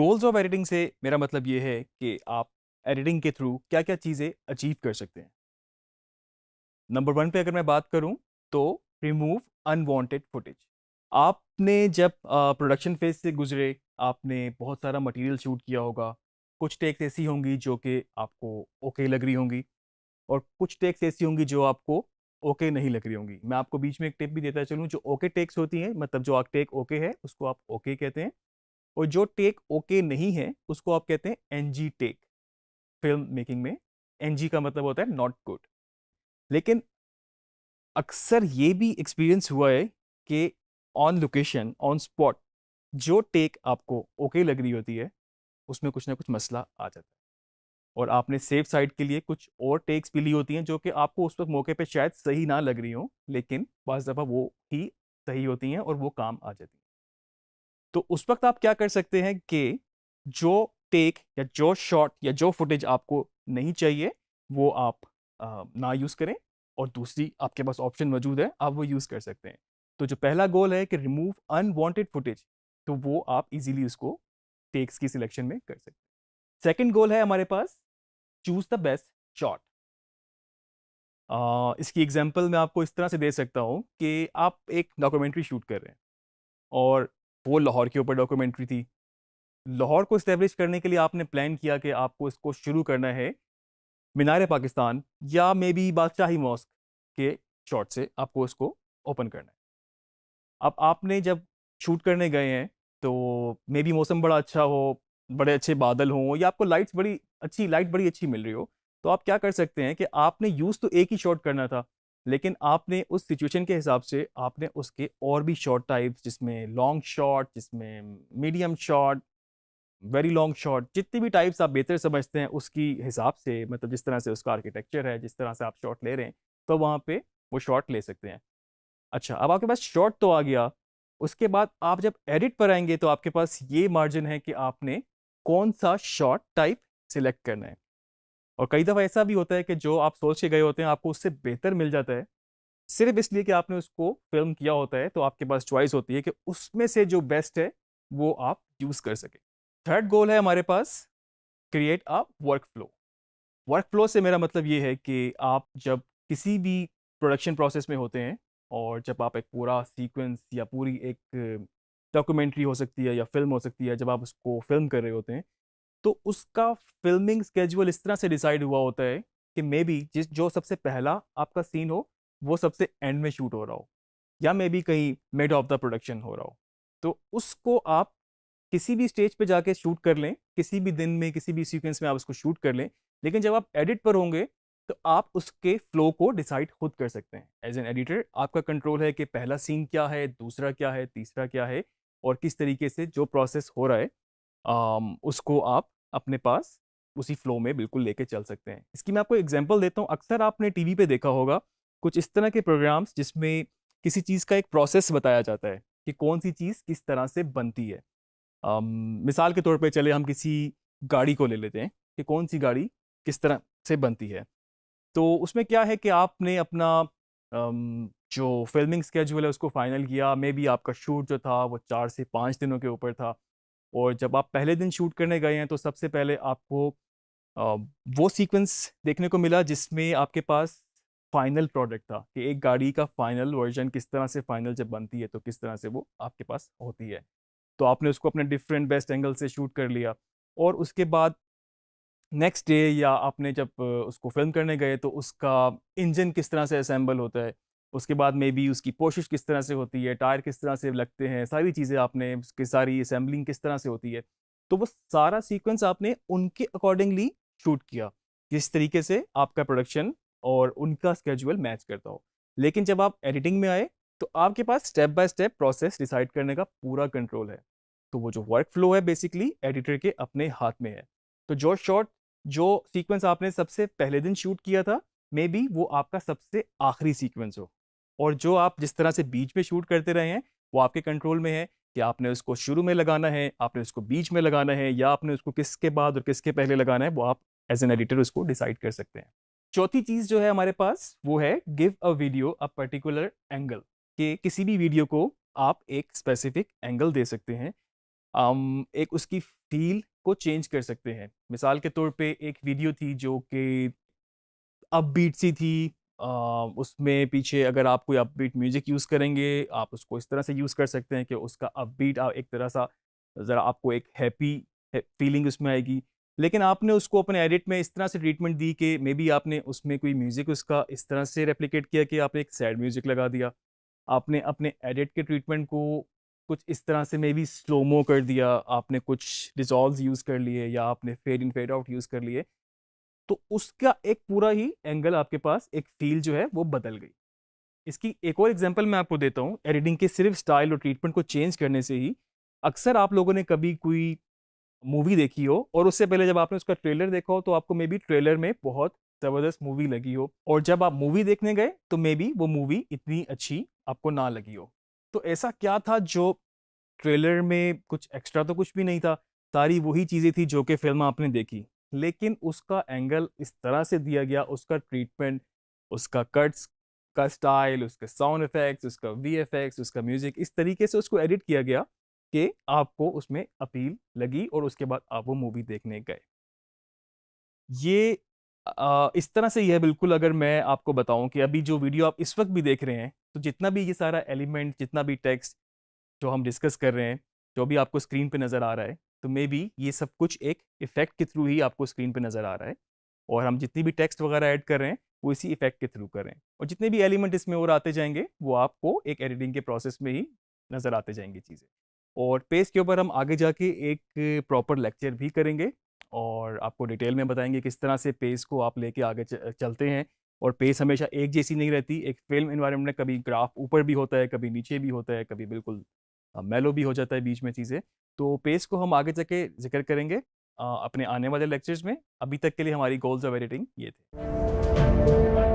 Goals of editing से मेरा मतलब ये है कि आप एडिटिंग के थ्रू क्या क्या चीज़ें अचीव कर सकते हैं। नंबर वन पे अगर मैं बात करूं तो रिमूव अनवांटेड फुटेज। आपने जब प्रोडक्शन फेज से गुजरे, आपने बहुत सारा मटेरियल शूट किया होगा। कुछ टेक्स ऐसी होंगी जो कि आपको ओके लग रही होंगी, और कुछ टेक्स ऐसी होंगी जो आपको ओके नहीं लग रही होंगी। मैं आपको बीच में एक टिप भी देता चलूं, जो ओके टेक्स होती हैं, मतलब जो टेक ओके है उसको आप ओके कहते हैं, और जो टेक ओके नहीं है उसको आप कहते हैं एनजी टेक। फिल्म मेकिंग में एनजी का मतलब होता है नॉट गुड। लेकिन अक्सर ये भी एक्सपीरियंस हुआ है कि ऑन लोकेशन, ऑन स्पॉट, जो टेक आपको ओके लग रही होती है उसमें कुछ ना कुछ मसला आ जाता है, और आपने सेफ साइड के लिए कुछ और टेक्स भी ली होती हैं जो कि आपको उस वक्त मौके पे शायद सही ना लग रही हो, लेकिन बाज़ दफ़ा वो ही सही होती हैं और वो काम आ जाती हैं। तो उस वक्त आप क्या कर सकते हैं कि जो टेक या जो शॉट या जो फुटेज आपको नहीं चाहिए वो आप ना यूज़ करें, और दूसरी आपके पास ऑप्शन मौजूद है, आप वो यूज़ कर सकते हैं। तो जो पहला गोल है कि रिमूव अनवांटेड फुटेज, तो वो आप इजीली उसको टेक्स की सिलेक्शन में कर सकते हैं। सेकंड गोल है हमारे पास, चूज द बेस्ट शॉट। इसकी एग्जांपल मैं आपको इस तरह से दे सकता हूँ कि आप एक डॉक्यूमेंट्री शूट कर रहे हैं, और वो लाहौर के ऊपर डॉक्यूमेंट्री थी। लाहौर को इस्टेब्लिश करने के लिए आपने प्लान किया कि आपको इसको शुरू करना है मीनार पाकिस्तान या मे बी बादशाही मॉस्क के शॉट से आपको इसको ओपन करना है। अब आपने जब शूट करने गए हैं तो मे बी मौसम बड़ा अच्छा हो, बड़े अच्छे बादल हों, या आपको लाइट बड़ी अच्छी मिल रही हो, तो आप क्या कर सकते हैं कि आपने यूज़ तो एक ही शॉट करना था, लेकिन आपने उस सिचुएशन के हिसाब से आपने उसके और भी शॉट टाइप्स, जिसमें लॉन्ग शॉट, जिसमें medium shot, very long shot, जितनी भी टाइप्स आप बेहतर समझते हैं उसकी हिसाब से, मतलब जिस तरह से उसका आर्किटेक्चर है, जिस तरह से आप शॉट ले रहे हैं, तो वहाँ पे वो शॉट ले सकते हैं। अच्छा, अब आपके पास शॉट तो आ गया, उसके बाद आप जब एडिट पर आएंगे तो आपके पास ये मार्जिन है कि आपने कौन सा शॉट टाइप सिलेक्ट करना है। और कई दफ़ा ऐसा भी होता है कि जो आप सोच के गए होते हैं आपको उससे बेहतर मिल जाता है, सिर्फ इसलिए कि आपने उसको फिल्म किया होता है, तो आपके पास चॉइस होती है कि उसमें से जो बेस्ट है वो आप यूज कर सके। थर्ड गोल है हमारे पास, create a work flow. Work flow से मेरा मतलब ये है कि आप जब किसी भी प्रोडक्शन प्रोसेस में होते हैं, और जब आप एक पूरा सीक्वेंस या पूरी एक डॉक्यूमेंट्री हो सकती है या फिल्म हो सकती है, जब आप उसको फिल्म कर रहे होते हैं, तो उसका फिल्मिंग स्केड्यूल इस तरह से डिसाइड हुआ होता है कि मे बी जो सबसे पहला आपका सीन हो वो सबसे एंड में शूट हो रहा हो, या मे बी कहीं मिड ऑफ द प्रोडक्शन हो रहा हो। तो उसको आप किसी भी स्टेज पे जाके शूट कर लें, किसी भी दिन में किसी भी सीक्वेंस में आप उसको शूट कर लें, लेकिन जब आप एडिट पर होंगे तो आप उसके फ्लो को डिसाइड खुद कर सकते हैं। एज एन एडिटर आपका कंट्रोल है कि पहला सीन क्या है, दूसरा क्या है, तीसरा क्या है, और किस तरीके से जो प्रोसेस हो रहा है उसको आप अपने पास उसी फ्लो में बिल्कुल लेके चल सकते हैं। इसकी मैं आपको एग्जांपल देता हूँ। अक्सर आपने टीवी पे देखा होगा कुछ इस तरह के प्रोग्राम्स जिसमें किसी चीज़ का एक प्रोसेस बताया जाता है कि कौन सी चीज़ किस तरह से बनती है। मिसाल के तौर पे चले हम किसी गाड़ी को ले लेते हैं कि कौन सी गाड़ी किस तरह से बनती है। तो उसमें क्या है कि आपने अपना जो फिल्मिंग स्केड्यूल है उसको फाइनल किया, मे बी आपका शूट जो था वो 4 से 5 दिनों के ऊपर था, और जब आप पहले दिन शूट करने गए हैं तो सबसे पहले आपको अ, वो सीक्वेंस देखने को मिला जिसमें आपके पास फाइनल प्रोडक्ट था, कि एक गाड़ी का फाइनल वर्जन किस तरह से फाइनल जब बनती है तो किस तरह से वो आपके पास होती है। तो आपने उसको अपने डिफरेंट बेस्ट एंगल से शूट कर लिया, और उसके बाद नेक्स्ट डे या आपने जब उसको फिल्म करने गए तो उसका इंजन किस तरह से असेंबल होता है, उसके बाद मे बी उसकी पोशिश किस तरह से होती है, टायर किस तरह से लगते हैं, सारी चीज़ें आपने उसकी सारी असेंबलिंग किस तरह से होती है, तो वो सारा सीक्वेंस आपने उनके अकॉर्डिंगली शूट किया, जिस तरीके से आपका प्रोडक्शन और उनका स्केड्यूल मैच करता हो। लेकिन जब आप एडिटिंग में आए तो आपके पास step by step process decide करने का पूरा कंट्रोल है। तो वो जो वर्क फ्लो है बेसिकली एडिटर के अपने हाथ में है। तो जो शॉट, जो सीक्वेंस आपने सबसे पहले दिन शूट किया था, मे बी वो आपका सबसे आखिरी सीक्वेंस हो, और जो आप जिस तरह से बीच में शूट करते रहे हैं वो आपके कंट्रोल में है कि आपने उसको शुरू में लगाना है, आपने उसको बीच में लगाना है, या आपने उसको किसके बाद और किसके पहले लगाना है, वो आप एज एन एडिटर उसको डिसाइड कर सकते हैं। चौथी चीज जो है हमारे पास वो है give a video a particular angle. कि किसी भी वीडियो को आप एक स्पेसिफिक एंगल दे सकते हैं। एक उसकी फ़ील को चेंज कर सकते हैं। मिसाल के तौर पे एक वीडियो थी जो कि अपबीट सी थी, उसमें पीछे अगर आप कोई अपबीट म्यूज़िक यूज़ करेंगे, आप उसको इस तरह से यूज़ कर सकते हैं कि उसका अपबीट एक तरह सा ज़रा आपको एक हैप्पी फीलिंग उसमें आएगी। लेकिन आपने उसको अपने एडिट में इस तरह से ट्रीटमेंट दी कि मे बी आपने उसमें कोई म्यूज़िक उसका इस तरह से रेप्लिकेट किया कि आपने एक सैड म्यूज़िक लगा दिया। आपने अपने एडिट के ट्रीटमेंट को कुछ इस तरह से मे बी स्लो-मो कर दिया, आपने कुछ रिज़ॉल्व्स यूज़ कर लिए या आपने fade in fade out use कर लिए। तो उसका एक पूरा ही एंगल आपके पास एक फ़ील जो है वो बदल गई। इसकी एक और एग्ज़ाम्पल मैं आपको देता हूँ, एडिटिंग के सिर्फ़ स्टाइल और ट्रीटमेंट को चेंज करने से ही अक्सर आप लोगों ने कभी कोई मूवी देखी हो और उससे पहले जब आपने उसका ट्रेलर देखा हो तो आपको मे बी ट्रेलर में बहुत ज़बरदस्त मूवी लगी हो और जब आप मूवी देखने गए तो मे बी वो मूवी इतनी अच्छी आपको ना लगी हो। तो ऐसा क्या था जो ट्रेलर में कुछ एक्स्ट्रा तो कुछ भी नहीं था, सारी वही चीज़ें थी जो कि फ़िल्म आपने देखी। लेकिन उसका एंगल इस तरह से दिया गया, उसका ट्रीटमेंट, उसका कट्स का स्टाइल, उसके साउंड इफ़ेक्ट्स, उसका वीएफएक्स, उसका म्यूज़िक इस तरीके से उसको एडिट किया गया कि आपको उसमें अपील लगी और उसके बाद आप वो मूवी देखने गए। ये इस तरह से ही है बिल्कुल। अगर मैं आपको बताऊँ कि अभी जो वीडियो आप इस वक़्त भी देख रहे हैं, तो जितना भी ये सारा एलिमेंट, जितना भी टेक्स्ट जो हम डिस्कस कर रहे हैं, जो भी आपको स्क्रीन पे नज़र आ रहा है, तो मे बी ये सब कुछ एक इफ़ेक्ट के थ्रू ही आपको स्क्रीन पे नज़र आ रहा है और हम जितनी भी टेक्स्ट वगैरह ऐड कर रहे हैं, वो इसी इफ़ेक्ट के थ्रू कर रहे हैं और जितने भी एलिमेंट इसमें और आते जाएँगे, वो आपको एक एडिटिंग के प्रोसेस में ही नज़र आते जाएँगी चीज़ें। और पेज के ऊपर हम आगे जाके एक प्रॉपर लेक्चर भी करेंगे और आपको डिटेल में बताएँगे किस तरह से पेज को आप लेके आगे चलते हैं और पेस हमेशा एक जैसी नहीं रहती। एक फ़िल्म एनवायरनमेंट में कभी ग्राफ ऊपर भी होता है, कभी नीचे भी होता है, कभी बिल्कुल मेलो भी हो जाता है बीच में चीज़ें। तो पेस को हम आगे जाके ज़िक्र करेंगे अपने आने वाले लेक्चर्स में। अभी तक के लिए हमारी गोल्स ऑफ एडिटिंग ये थे।